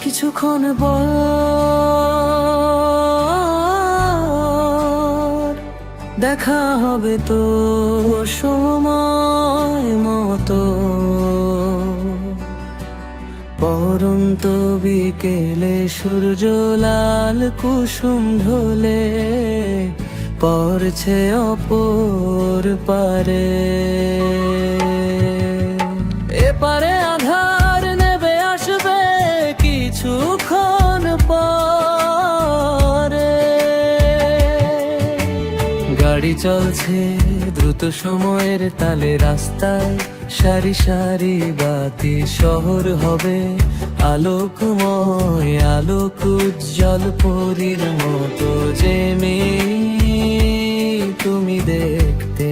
কিছুক্ষণ পর দেখা হবে তো সময় মতো। পরন্ত বিকেলে সূর্য লাল কুসুম ঢলে পড়ছে অপর পারে। এপারে আধার নেবে আসবে কিছুক্ষণ পরে। গাড়ি চলছে দ্রুত সময়ের তালে রাস্তায়, সারি সারি বাতি, শহর হবে আলোকময়, আলোক উজ্জ্বল পরীর মতো যে তুমি দেখতে।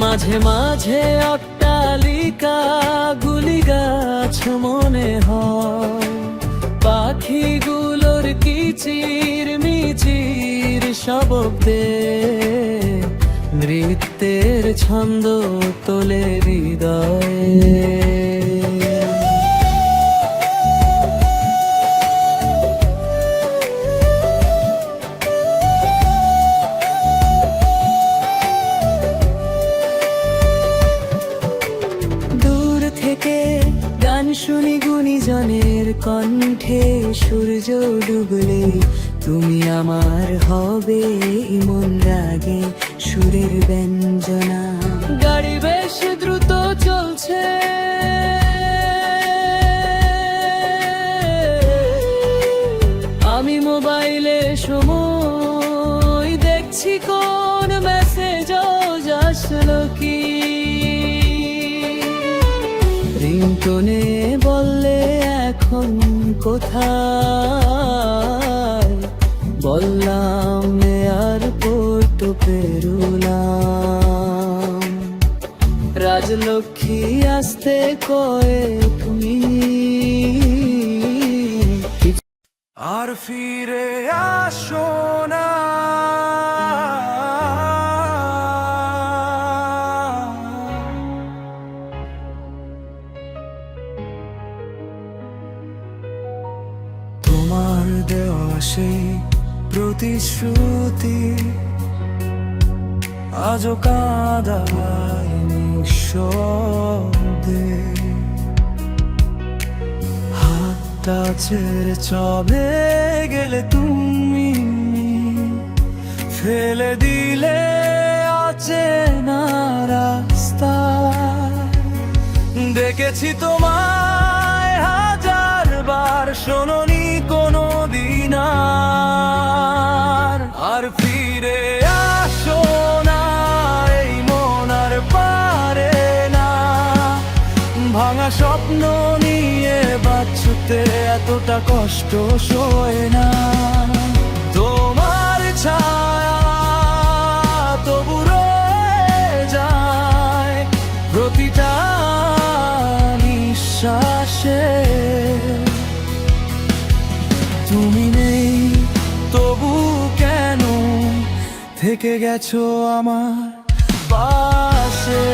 মাঝে মাঝে অট্টালিকা গুলি গাছ মনে হয়, পাখিগুলোর কিচির মিচির শব্দে নৃত্যের ছন্দ তোলে হৃদয়ে। দূর থেকে গান শুনি গুণীজনের কণ্ঠে, সূর্য ডুবলে তুমি আমার হবে মন রাগে সুরের ব্যঞ্জনা। গাড়ি বেশ দ্রুত চলছে, আমি মোবাইলে সময় দেখছি কোন মেসেজ আসলো কি। রিংটোনে বললে এখন কোথায়, বললাম এয়ারপোর্ট পেরুলাম। রাজলক্ষ্মী আসতে কয়ে তুমি আর ফিরে আসো না। তোমার দেওয়া সেই প্রতিশ্রুতি আজও কাঁদায় নিঃশব্দে। হাতটা ছেড়ে চলে গেলে তুমি, ফেলে দিলে অচেনা রাস্তা। দেখেছি তোমায় হাজার বার, শোনোনি কোনো দিন আর ফিরে আসো না। এই মন আর পারে না, ভাঙা স্বপ্ন নিয়ে বাঁচতে এতটা কষ্ট সয় না। তোমার ছায়া তবু রয়ে যায় প্রতিটা নিঃশ্বাসে। তুমি নেই তবু কেন থেকে গেছো আমার পাশে।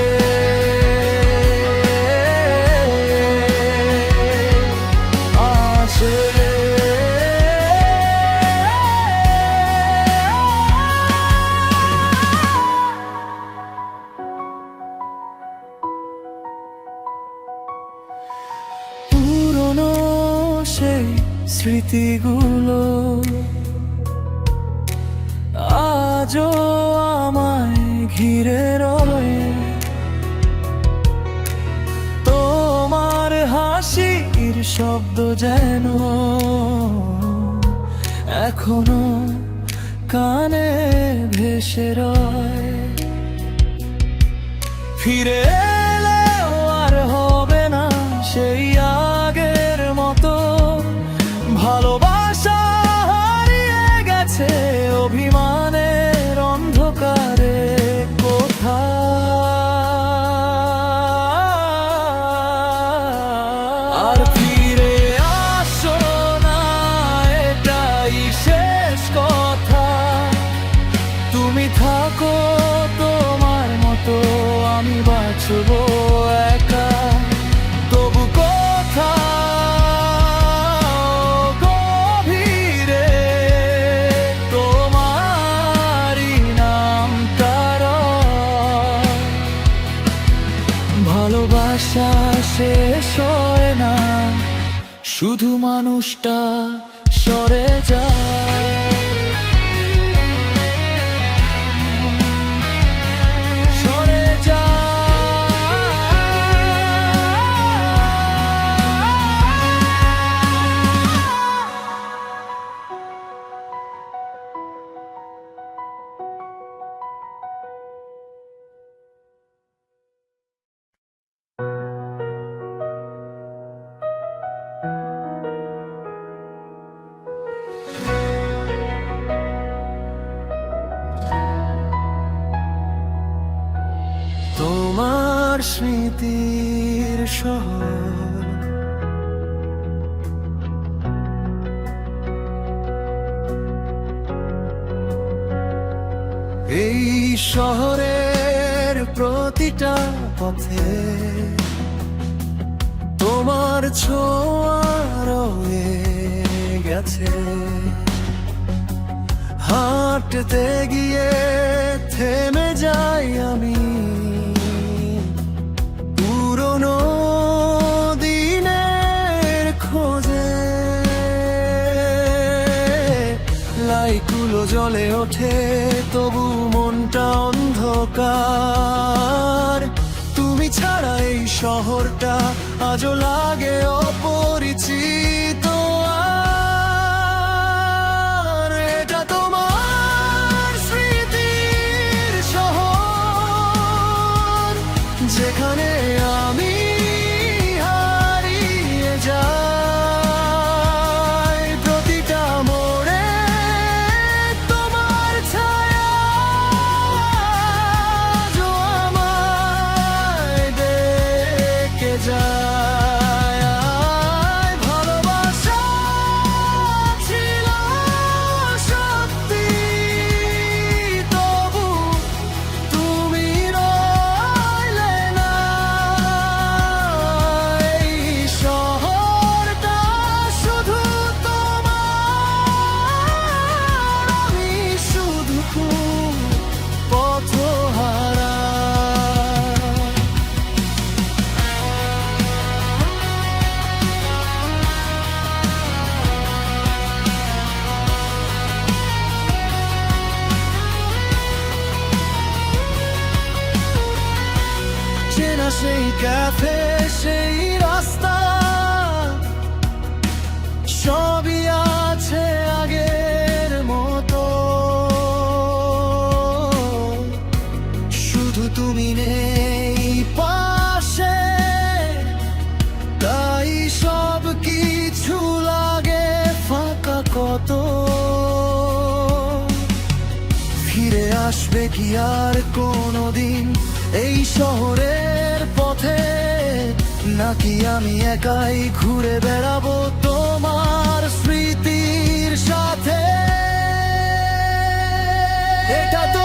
পুরনো সেই স্মৃতিগুলো আজও আমায় ঘিরে রয়ে। তোমার হাসির শব্দ যেন এখনো কানে ভেসে রয়। ফিরে এলেও আর হবে না সেই আগের মতো, ভালোবাসা হারিয়ে গেছে অভিমানের অন্ধকারে কোথায়। আর ফিরে আসো না, এটাই শেষ কথা। তুমি থাকো তোমার মতো, আমি বাঁচবো একা। তবু কোথায় শেষ হয় না, শুধু মানুষটা সরে যায়। সরে তোমার স্মৃতির শহর, এই শহরের প্রতিটা পথে তোমার ছোঁয়া রয়ে গেছে। হাঁটতে গিয়ে থেমে যাই আমি পুরনো দিনের খোঁজে। লাইটগুলো জ্বলে ওঠে তবু মনটা অন্ধকার। তুমি ছাড়া এই শহরটা আজও লাগে অপরিচিত। আর এটা তোমার স্মৃতির শহর, যেখানে আমি হারিয়ে যাই। প্রতিটা মোড়ে তোমার ছায়া আজও আমায় ডেকে যায়। ভালোবাসা ছিল সত্যি, তবু তুমি রইলে না। এই শহরটা শুধু তোমার, আমি শুধু পথহারা। চেনা সেই ক্যাফে, সেই রাস্তা, সবই আছে আগের মতো। শুধু তুমি নেই পাশে, তাই সব কিছু লাগে ফাঁকা কত। ফিরে আসবে কি আর কোনোদিন এই শহরের পথে, নাকি আমি একাই ঘুরে বেড়াবো তোমার স্মৃতির সাথে? এটা তো